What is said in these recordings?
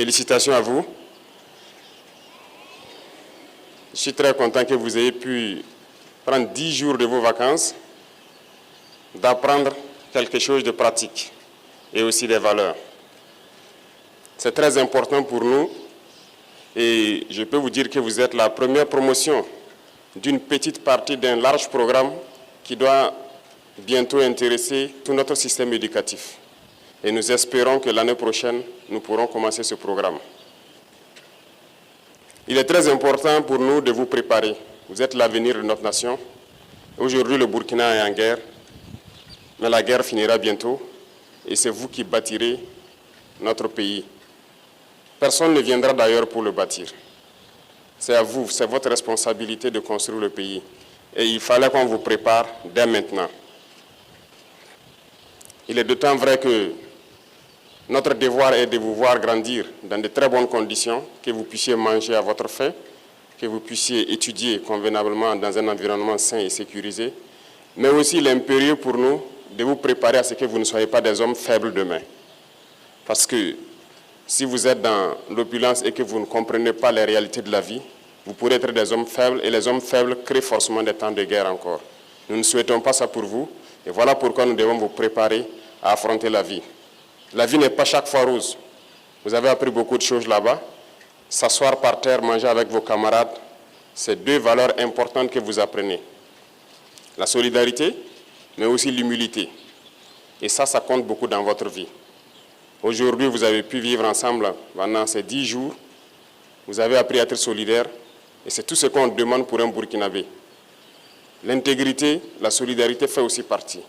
Félicitations à vous. Je suis très content que vous ayez pu prendre 10 jours de vos vacances, d'apprendre quelque chose de pratique et aussi des valeurs. C'est très important pour nous et je peux vous dire que vous êtes la première promotion d'une petite partie d'un large programme qui doit bientôt intéresser tout notre système éducatif. Et nous espérons que l'année prochaine, nous pourrons commencer ce programme. Il est très important pour nous de vous préparer. Vous êtes l'avenir de notre nation. Aujourd'hui, le Burkina est en guerre, mais la guerre finira bientôt et c'est vous qui bâtirez notre pays. Personne ne viendra d'ailleurs pour le bâtir. C'est à vous, c'est votre responsabilité de construire le pays. Et il fallait qu'on vous prépare dès maintenant. Il est d'autant vrai que notre devoir est de vous voir grandir dans de très bonnes conditions, que vous puissiez manger à votre faim, que vous puissiez étudier convenablement dans un environnement sain et sécurisé, mais aussi l'impérieux pour nous de vous préparer à ce que vous ne soyez pas des hommes faibles demain. Parce que si vous êtes dans l'opulence et que vous ne comprenez pas les réalités de la vie, vous pourrez être des hommes faibles et les hommes faibles créent forcément des temps de guerre encore. Nous ne souhaitons pas ça pour vous et voilà pourquoi nous devons vous préparer à affronter la vie. La vie n'est pas chaque fois rose. Vous avez appris beaucoup de choses là-bas. S'asseoir par terre, manger avec vos camarades, c'est deux valeurs importantes que vous apprenez. La solidarité, mais aussi l'humilité. Et ça compte beaucoup dans votre vie. Aujourd'hui, vous avez pu vivre ensemble pendant ces 10 jours. Vous avez appris à être solidaire. Et c'est tout ce qu'on demande pour un Burkinabé. L'intégrité, la solidarité fait aussi partie.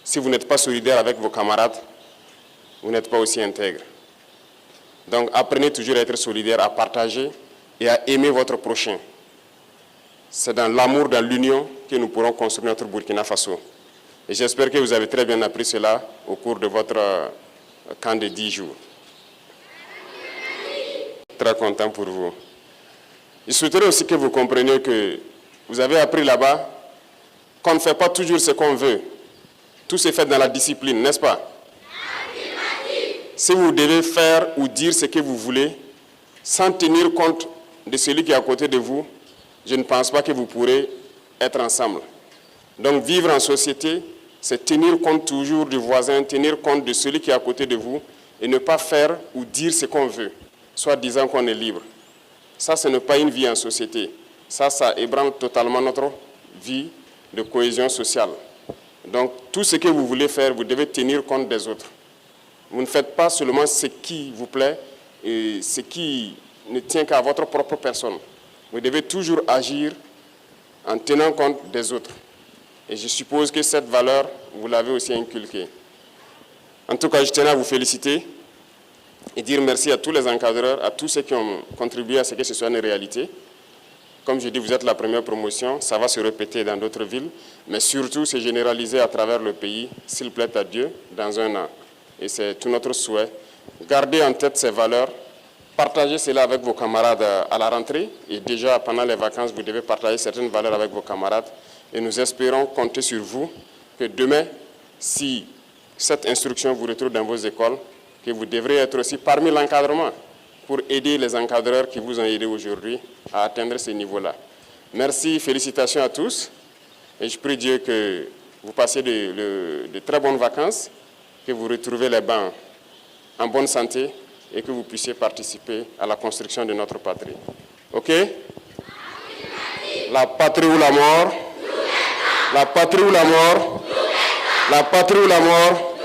Si vous n'êtes pas solidaire avec vos camarades, vous n'êtes pas aussi intègre. Donc apprenez toujours à être solidaire, à partager et à aimer votre prochain. C'est dans l'amour, dans l'union que nous pourrons construire notre Burkina Faso. Et j'espère que vous avez très bien appris cela au cours de votre camp de 10 jours. Très content pour vous. Je souhaiterais aussi que vous compreniez que vous avez appris là-bas qu'on ne fait pas toujours ce qu'on veut. Tout se fait dans la discipline, n'est-ce pas? Si vous devez faire ou dire ce que vous voulez, sans tenir compte de celui qui est à côté de vous, je ne pense pas que vous pourrez être ensemble. Donc vivre en société, c'est tenir compte toujours du voisin, tenir compte de celui qui est à côté de vous et ne pas faire ou dire ce qu'on veut, soit disant qu'on est libre. Ça, ce n'est pas une vie en société. Ça ébranle totalement notre vie de cohésion sociale. Donc tout ce que vous voulez faire, vous devez tenir compte des autres. Vous ne faites pas seulement ce qui vous plaît et ce qui ne tient qu'à votre propre personne. Vous devez toujours agir en tenant compte des autres. Et je suppose que cette valeur, vous l'avez aussi inculquée. En tout cas, je tenais à vous féliciter et dire merci à tous les encadreurs, à tous ceux qui ont contribué à ce que ce soit une réalité. Comme je dis, vous êtes la première promotion, ça va se répéter dans d'autres villes, mais surtout c'est généralisé à travers le pays, s'il plaît à Dieu, dans un an. Et c'est tout notre souhait. Gardez en tête ces valeurs, partagez cela avec vos camarades à la rentrée. Et déjà, pendant les vacances, vous devez partager certaines valeurs avec vos camarades. Et nous espérons compter sur vous, que demain, si cette instruction vous retrouve dans vos écoles, que vous devrez être aussi parmi l'encadrement pour aider les encadreurs qui vous ont aidé aujourd'hui à atteindre ce niveau-là. Merci, félicitations à tous. Et je prie Dieu que vous passiez de très bonnes vacances, que vous retrouvez les bancs en bonne santé et que vous puissiez participer à la construction de notre patrie. OK? La patrie ou la mort? La patrie ou la mort? La patrie ou la mort?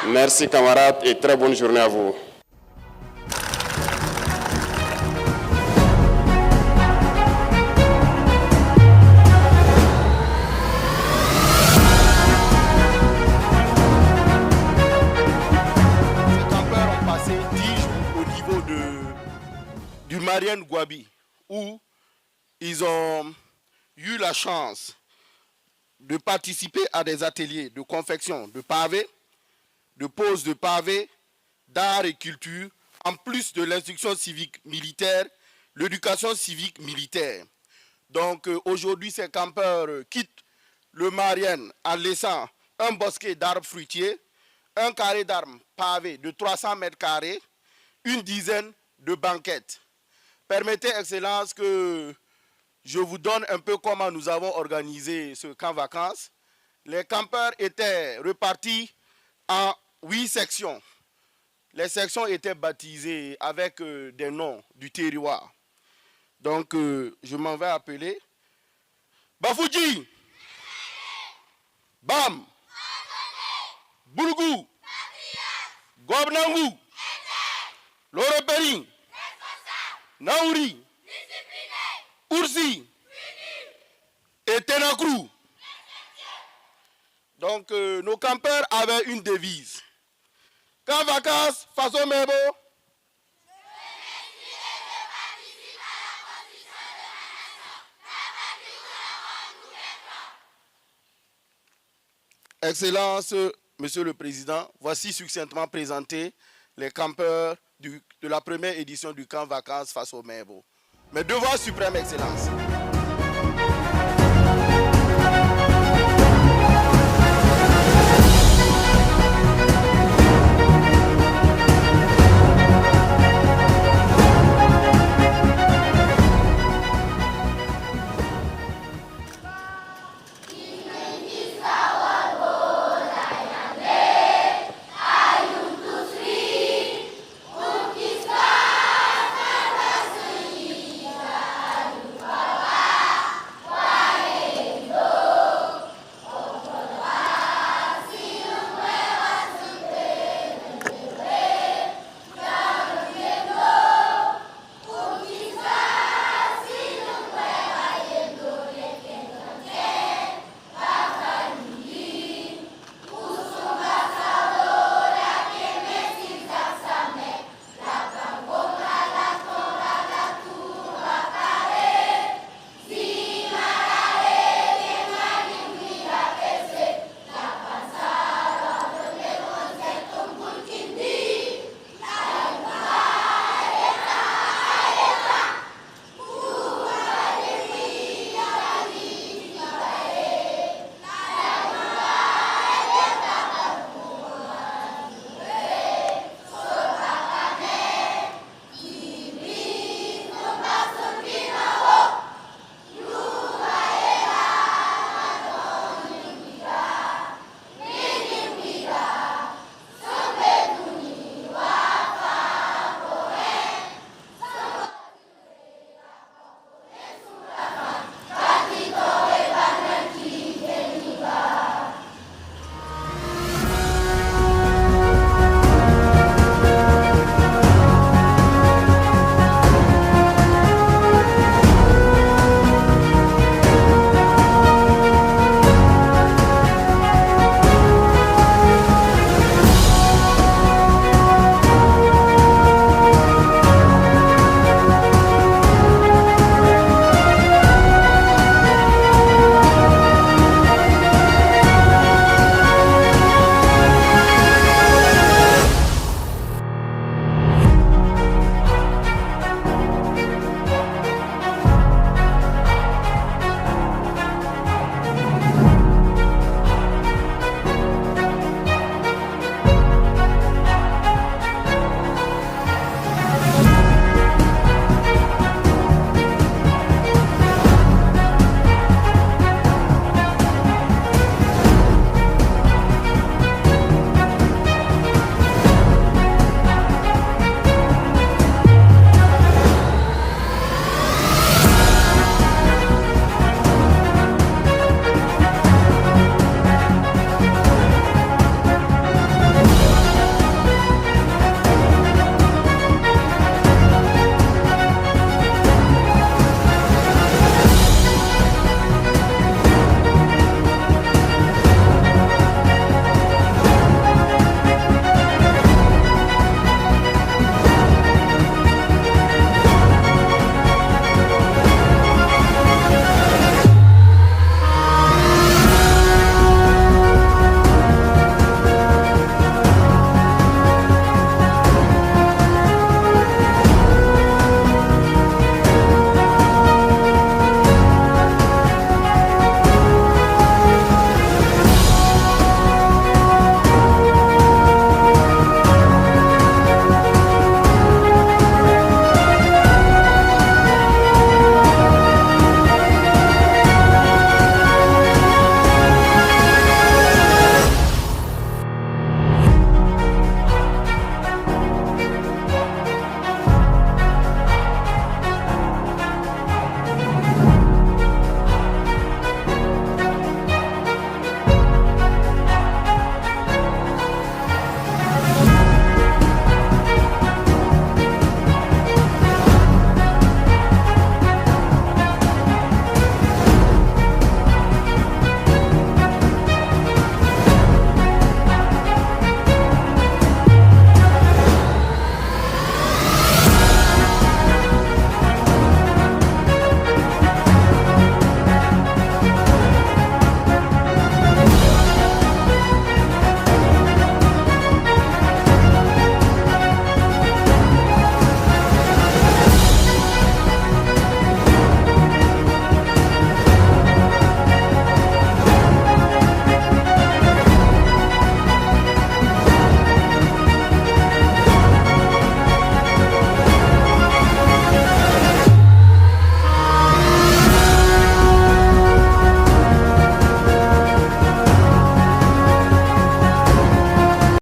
Merci camarades et très bonne journée à vous. Du Marianne Gouabi, où ils ont eu la chance de participer à des ateliers de confection de pavés, de pose de pavés, d'art et culture, en plus de l'instruction civique militaire, l'éducation civique militaire. Donc aujourd'hui, ces campeurs quittent le Marianne en laissant un bosquet d'arbres fruitiers, un carré d'arbres pavés de 300 mètres carrés, une dizaine de banquettes. Permettez, Excellence, que je vous donne un peu comment nous avons organisé ce camp vacances. Les campeurs étaient repartis en 8 sections. Les sections étaient baptisées avec des noms du terroir. Donc, je m'en vais appeler Bafouji, Bam, Boulgou, Gobnangou, Lorepering, Naouri, Oursi et Tenakrou. Donc, nos campeurs avaient une devise. Camp vacances, façon Mebo. Excellence, Monsieur le Président, voici succinctement présenté les campeurs de la première édition du camp vacances face au Mebo. Mes devoirs suprêmes, Excellence.